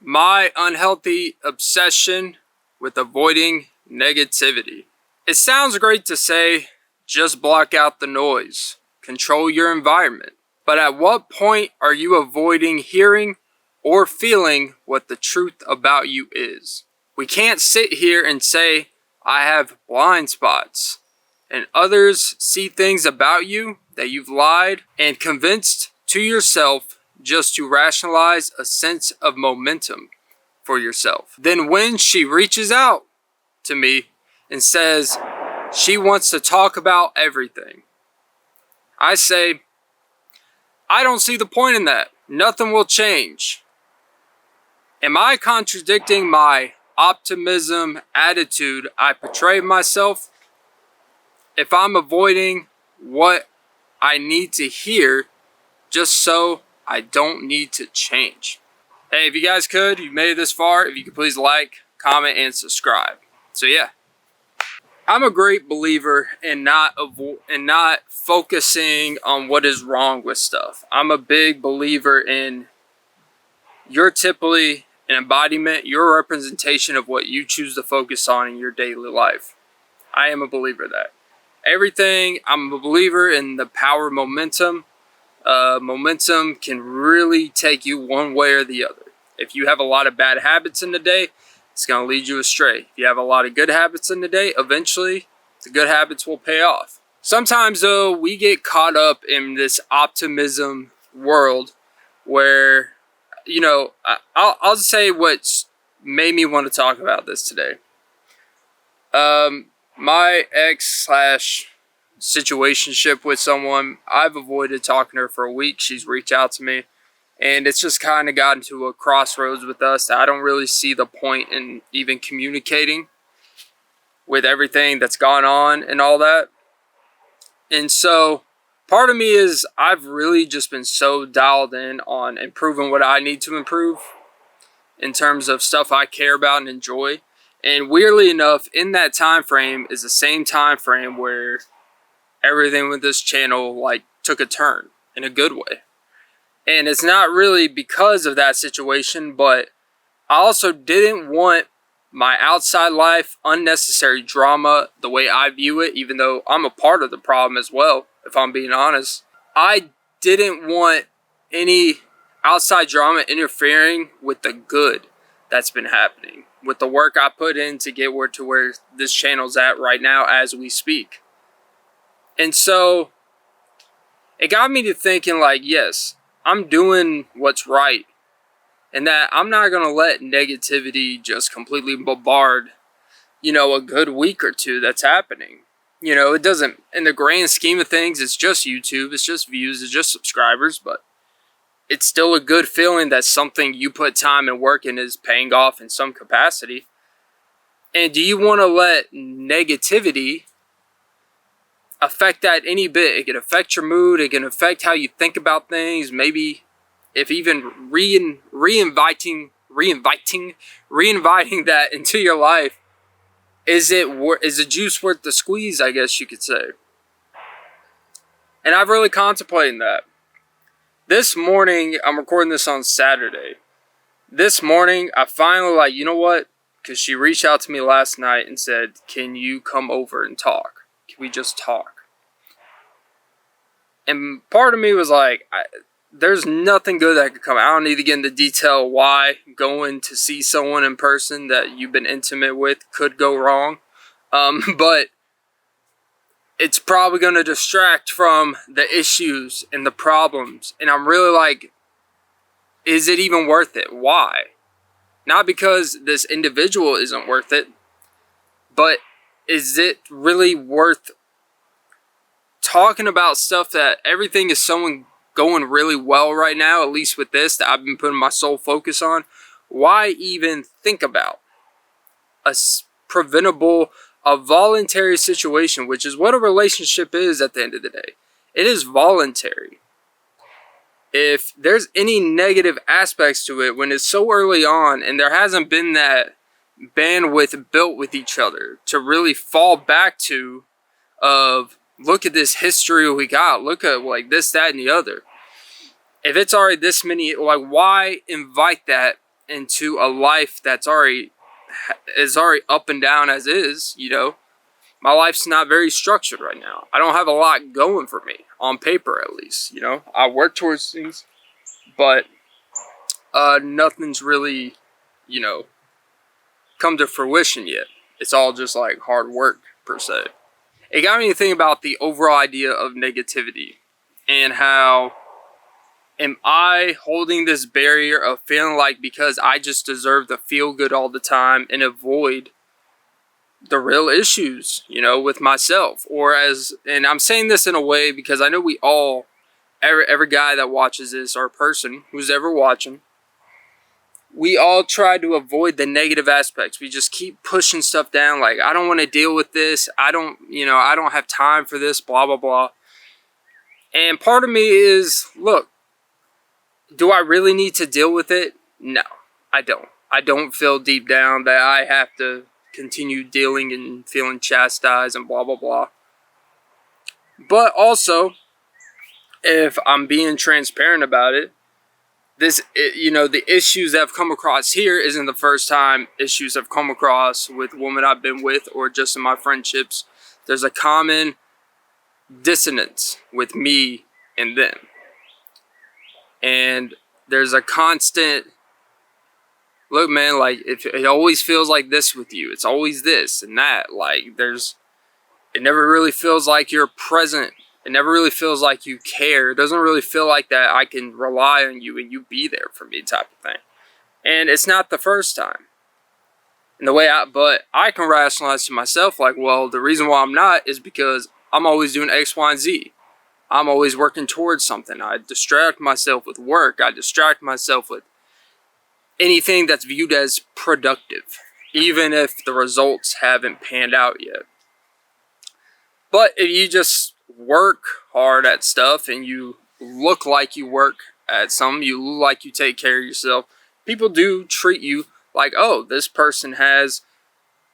My unhealthy obsession with avoiding negativity. It sounds great to say, just block out the noise, control your environment. But at what point are you avoiding hearing or feeling what the truth about you is? We can't sit here and say, I have blind spots, and others see things about you that you've lied and convinced to yourself just to rationalize a sense of momentum for yourself. Then when she reaches out to me and says she wants to talk about everything, I say, I don't see the point in that. Nothing will change. Am I contradicting my optimism attitude I portray myself if I'm avoiding what I need to hear just so I don't need to change? Hey, if you guys could, you made it this far, if you could please like, comment, and subscribe. So yeah, I'm a great believer in not focusing on what is wrong with stuff. I'm a big believer in you're typically an embodiment, you're a representation of what you choose to focus on in your daily life. I am a believer of that. I'm a believer in the power of momentum. Momentum can really take you one way or the other. If you have a lot of bad habits in the day, it's going to lead you astray. If you have a lot of good habits in the day, eventually the good habits will pay off. Sometimes though, we get caught up in this optimism world where, you know, I'll say what's made me want to talk about this today. My ex/situationship with someone, I've avoided talking to her for a week. She's reached out to me, and it's just kind of gotten to a crossroads with us that I don't really see the point in even communicating with everything that's gone on and all that. And so part of me is I've really just been so dialed in on improving what I need to improve in terms of stuff I care about and enjoy. And weirdly enough, in that time frame is the same time frame where everything with this channel like took a turn in a good way. And it's not really because of that situation, but I also didn't want my outside life, unnecessary drama, the way I view it, even though I'm a part of the problem as well, if I'm being honest. I didn't want any outside drama interfering with the good that's been happening, with the work I put in to get to where this channel's at right now as we speak. And so it got me to thinking like, yes, I'm doing what's right, and that I'm not going to let negativity just completely bombard, you know, a good week or two that's happening. You know, it doesn't, in the grand scheme of things, it's just YouTube, it's just views, it's just subscribers, but it's still a good feeling that something you put time and work in is paying off in some capacity. And do you want to let negativity affect that any bit? It can affect your mood, it can affect how you think about things, maybe if even reinviting that into your life. Is the juice worth the squeeze, I guess you could say. And I've really contemplated that. This morning, I'm recording this on Saturday. This morning, I finally like, you know what? Because she reached out to me last night and said, can you come over and talk? Can we just talk? And part of me was like, there's nothing good that could come. I don't need to get into detail why going to see someone in person that you've been intimate with could go wrong. But it's probably going to distract from the issues and the problems. And I'm really like, is it even worth it? Why? Not because this individual isn't worth it, but is it really worth talking about stuff that everything is going really well right now, at least with this, that I've been putting my sole focus on? Why even think about a preventable, a voluntary situation, which is what a relationship is at the end of the day. It is voluntary. If there's any negative aspects to it when it's so early on and there hasn't been that bandwidth built with each other to really fall back to of, look at this history we got, look at like this, that, and the other. If it's already this many, like, why invite that into a life that's already up and down as is, you know. My life's not very structured right now. I don't have a lot going for me, on paper at least, you know. I work towards things, but nothing's really, you know, come to fruition yet. It's all just like hard work per se. It got me to think about the overall idea of negativity and how am I holding this barrier of feeling like because I just deserve to feel good all the time and avoid the real issues, you know, with myself. Or and I'm saying this in a way because I know we all, every guy that watches this or person who's ever watching, we all try to avoid the negative aspects. We just keep pushing stuff down like, I don't want to deal with this. I don't have time for this, blah, blah, blah. And part of me is, look, do I really need to deal with it? No, I don't. I don't feel deep down that I have to continue dealing and feeling chastised and blah, blah, blah. But also, if I'm being transparent about it, the issues that have come across here isn't the first time issues have come across with women I've been with or just in my friendships. There's a common dissonance with me and them. And there's a constant, look, man, like, if it always feels like this with you, it's always this and that. Like, it never really feels like you're present. It never really feels like you care. It doesn't really feel like that I can rely on you and you be there for me type of thing. And it's not the first time. And but I can rationalize to myself, like, well, the reason why I'm not is because I'm always doing X, Y, and Z. I'm always working towards something. I distract myself with work. I distract myself with anything that's viewed as productive, even if the results haven't panned out yet. But if you just work hard at stuff and you look like you work at something, you look like you take care of yourself, people do treat you like, oh, this person has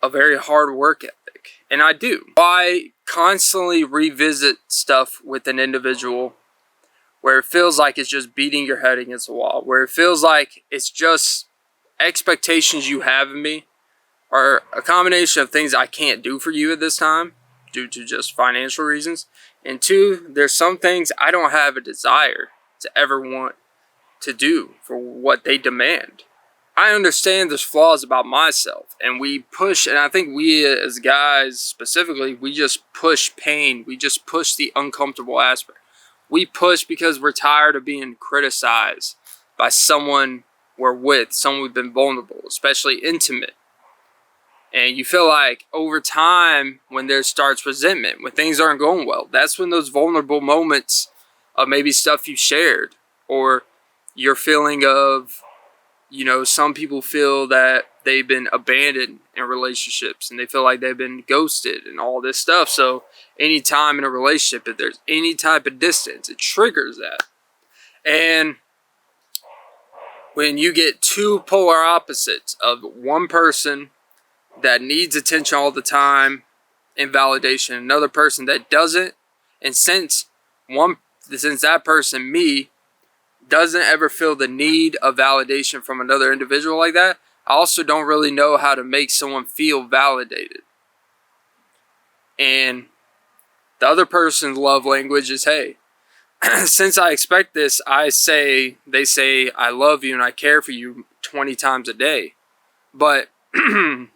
a very hard work ethic. And I do. I constantly revisit stuff with an individual where it feels like it's just beating your head against the wall, where it feels like it's just expectations you have of me are a combination of things I can't do for you at this time due to just financial reasons. And two, there's some things I don't have a desire to ever want to do for what they demand. I understand there's flaws about myself, and we push, and I think we as guys specifically, we just push pain. We just push the uncomfortable aspect. We push because we're tired of being criticized by someone we're with, someone we've been vulnerable, especially intimate. And you feel like over time, when there starts resentment, when things aren't going well, that's when those vulnerable moments of maybe stuff you shared, or your feeling of, some people feel that they've been abandoned in relationships and they feel like they've been ghosted and all this stuff. So anytime in a relationship, if there's any type of distance, it triggers that. And when you get two polar opposites of one person that needs attention all the time and validation, another person that doesn't, and since that person, me, doesn't ever feel the need of validation from another individual like that, I also don't really know how to make someone feel validated. And the other person's love language is, hey, since I expect this, they say I love you and I care for you 20 times a day. But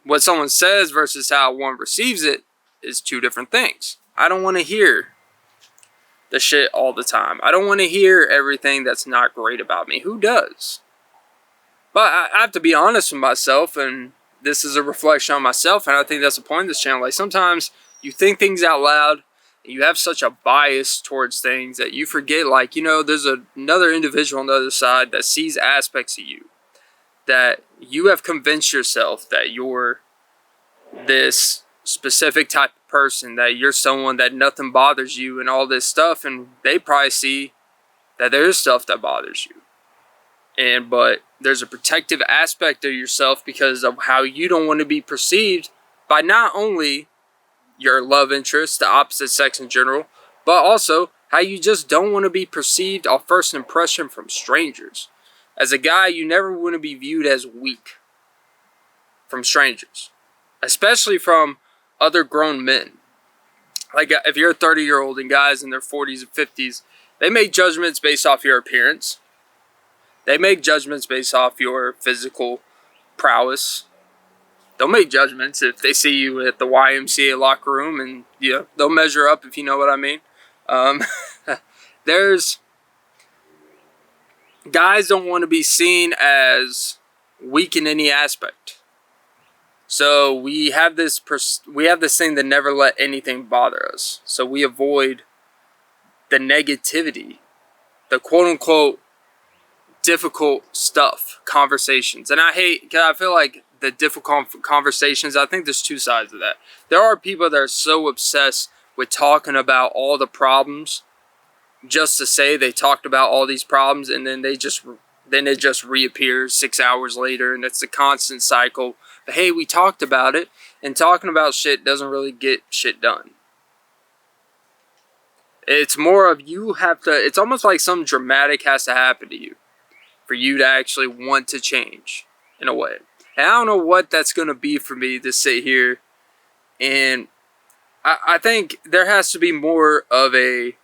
what someone says versus how one receives it is two different things. I don't want to hear the shit all the time. I don't want to hear everything that's not great about me. Who does? But I have to be honest with myself, and this is a reflection on myself, and I think that's the point of this channel. Like, sometimes you think things out loud, and you have such a bias towards things that you forget, like, there's another individual on the other side that sees aspects of you, that you have convinced yourself that you're this specific type of person, that you're someone that nothing bothers you and all this stuff, and they probably see that there is stuff that bothers you. But there's a protective aspect of yourself because of how you don't want to be perceived by not only your love interest, the opposite sex in general, but also how you just don't want to be perceived off first impression from strangers. As a guy, you never want to be viewed as weak from strangers, especially from other grown men. Like if you're a 30-year-old and guys in their 40s and 50s, they make judgments based off your appearance. They make judgments based off your physical prowess. They'll make judgments if they see you at the YMCA locker room, and they'll measure up, if you know what I mean. There's guys don't want to be seen as weak in any aspect. So we have this thing that never let anything bother us. So we avoid the negativity, the quote unquote difficult stuff, conversations. And I feel like the difficult conversations, I think there's two sides of that. There are people that are so obsessed with talking about all the problems just to say they talked about all these problems, and then it just reappears 6 hours later, and it's a constant cycle. But hey, we talked about it, and talking about shit doesn't really get shit done. It's more of it's almost like something dramatic has to happen to you for you to actually want to change, in a way. And I don't know what that's going to be for me to sit here, and I think there has to be more of a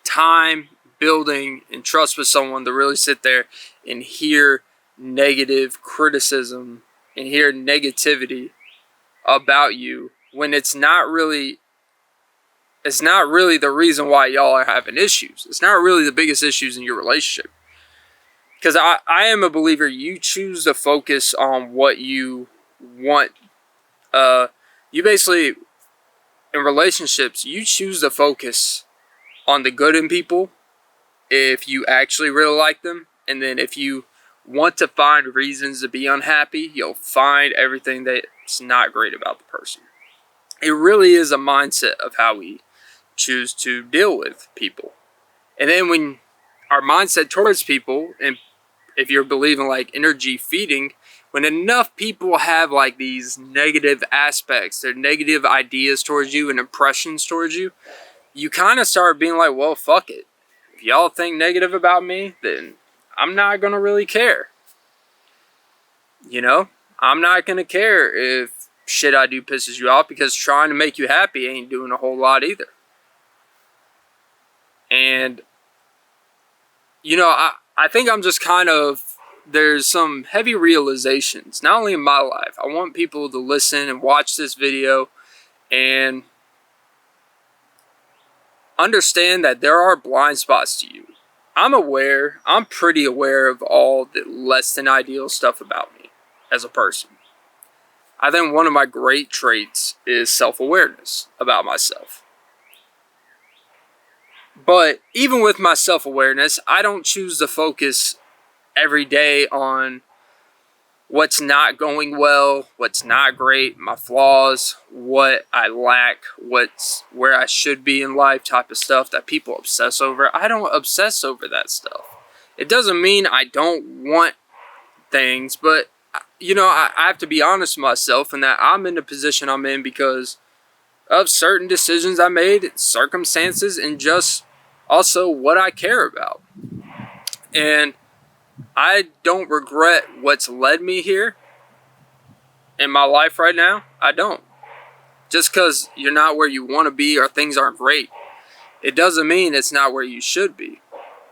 time building and trust with someone to really sit there and hear negative criticism and hear negativity about you when it's not really the reason why y'all are having issues. It's not really the biggest issues in your relationship. Because I am a believer, you choose to focus on what you want. You basically, in relationships, you choose to focus on the good in people if you actually really like them. And then if you want to find reasons to be unhappy, you'll find everything that's not great about the person. It really is a mindset of how we choose to deal with people. And then when our mindset towards people, and if you're believing like energy feeding, when enough people have like these negative aspects, their negative ideas towards you and impressions towards you, you kind of start being like, well, fuck it. If y'all think negative about me, then I'm not going to really care. I'm not going to care if shit I do pisses you off, because trying to make you happy ain't doing a whole lot either. And, I think I'm just there's some heavy realizations, not only in my life. I want people to listen and watch this video and understand that there are blind spots to you. I'm pretty aware of all the less than ideal stuff about me as a person. I think one of my great traits is self-awareness about myself. But even with my self-awareness, I don't choose to focus every day on what's not going well, what's not great, my flaws, what I lack, where I should be in life type of stuff that people obsess over. I don't obsess over that stuff. It doesn't mean I don't want things, but I have to be honest with myself in that I'm in the position I'm in because of certain decisions I made, circumstances, and just also what I care about. And I don't regret what's led me here in my life right now. I don't. Just because you're not where you want to be or things aren't great, it doesn't mean it's not where you should be.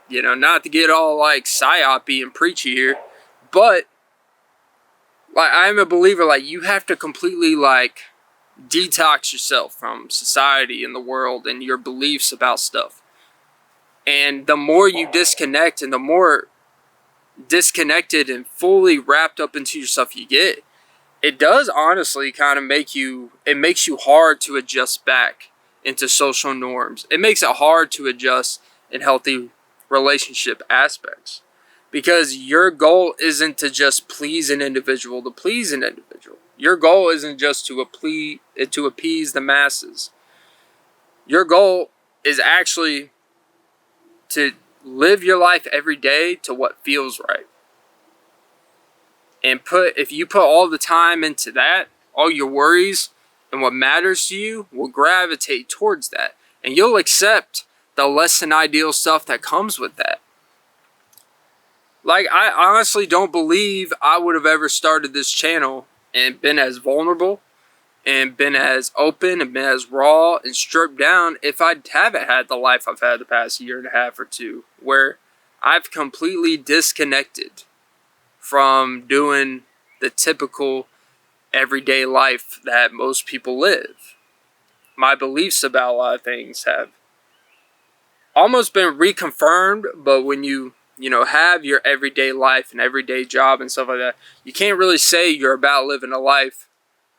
Not to get all like psyopy and preachy here, but like I'm a believer, like you have to completely like detox yourself from society and the world and your beliefs about stuff. And the more you disconnect and the more disconnected and fully wrapped up into yourself you get, it does honestly kind of makes you hard to adjust back into social norms. It makes it hard to adjust in healthy relationship aspects, because your goal isn't to just please an individual to please an individual. Your goal isn't just to appease the masses. Your goal is actually to live your life every day to what feels right. And if you put all the time into that, all your worries and what matters to you will gravitate towards that. And you'll accept the less than ideal stuff that comes with that. Like, I honestly don't believe I would have ever started this channel and been as vulnerable and been as open and been as raw and stripped down if I haven't had the life I've had the past year and a half or two, where I've completely disconnected from doing the typical everyday life that most people live. My beliefs about a lot of things have almost been reconfirmed, but when you have your everyday life and everyday job and stuff like that, you can't really say you're about living a life,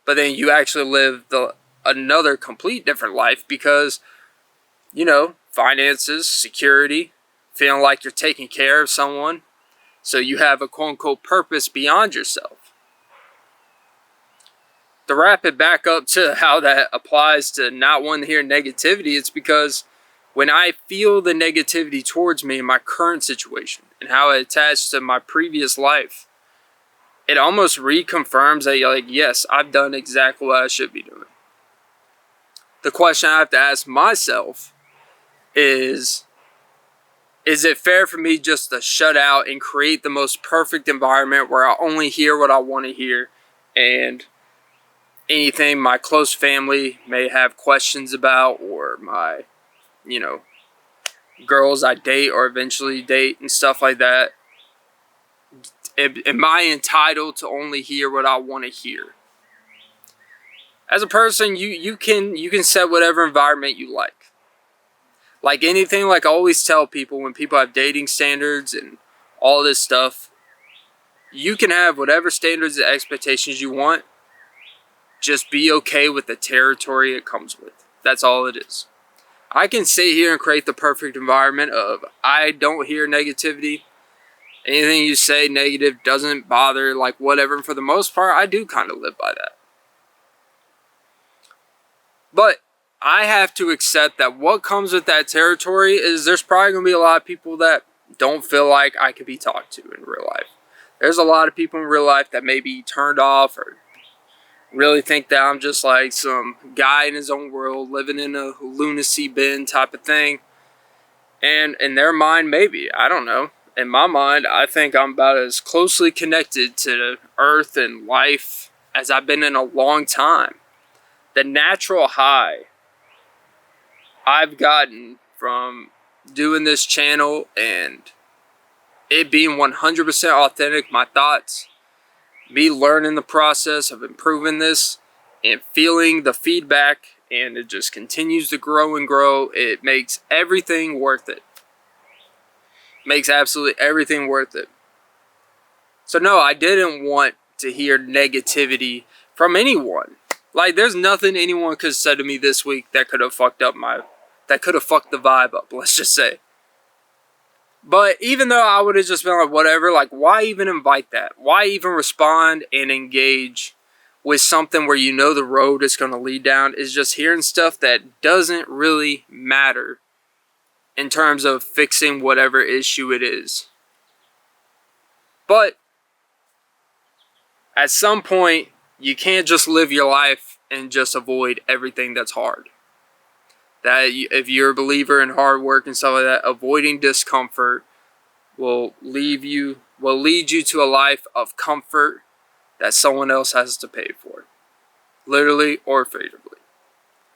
but then you actually live another complete different life because, finances, security, feeling like you're taking care of someone, so you have a quote-unquote purpose beyond yourself. To wrap it back up to how that applies to not wanting to hear negativity, it's because when I feel the negativity towards me in my current situation and how it attached to my previous life, it almost reconfirms that you're like, yes, I've done exactly what I should be doing. The question I have to ask myself is it fair for me just to shut out and create the most perfect environment where I only hear what I want to hear, and anything my close family may have questions about, or my, girls I date or eventually date and stuff like that? Am I entitled to only hear what I want to hear? As a person, you can set whatever environment you like. Like anything, like I always tell people when people have dating standards and all this stuff, you can have whatever standards and expectations you want. Just be okay with the territory it comes with. That's all it is. I can sit here and create the perfect environment of I don't hear negativity. Anything you say negative doesn't bother, like whatever. And for the most part, I do kind of live by that. But I have to accept that what comes with that territory is there's probably going to be a lot of people that don't feel like I could be talked to in real life. There's a lot of people in real life that may be turned off or really think that I'm just like some guy in his own world living in a lunacy bin type of thing. And in their mind, maybe. I don't know. In my mind, I think I'm about as closely connected to Earth and life as I've been in a long time. The natural high I've gotten from doing this channel and it being 100% authentic, my thoughts, me learning the process of improving this and feeling the feedback, and it just continues to grow and grow. It makes everything worth it. Makes absolutely everything worth it. So no, I didn't want to hear negativity from anyone. Like, there's nothing anyone could have said to me this week that could have fucked up that could have fucked the vibe up, let's just say. But even though I would have just been like, whatever, like, why even invite that? Why even respond and engage with something where you know the road is going to lead down? Is just hearing stuff that doesn't really matter in terms of fixing whatever issue it is. But at some point, you can't just live your life and just avoid everything that's hard. That if you're a believer in hard work and stuff like that, avoiding discomfort will lead you to a life of comfort that someone else has to pay for, literally or figuratively.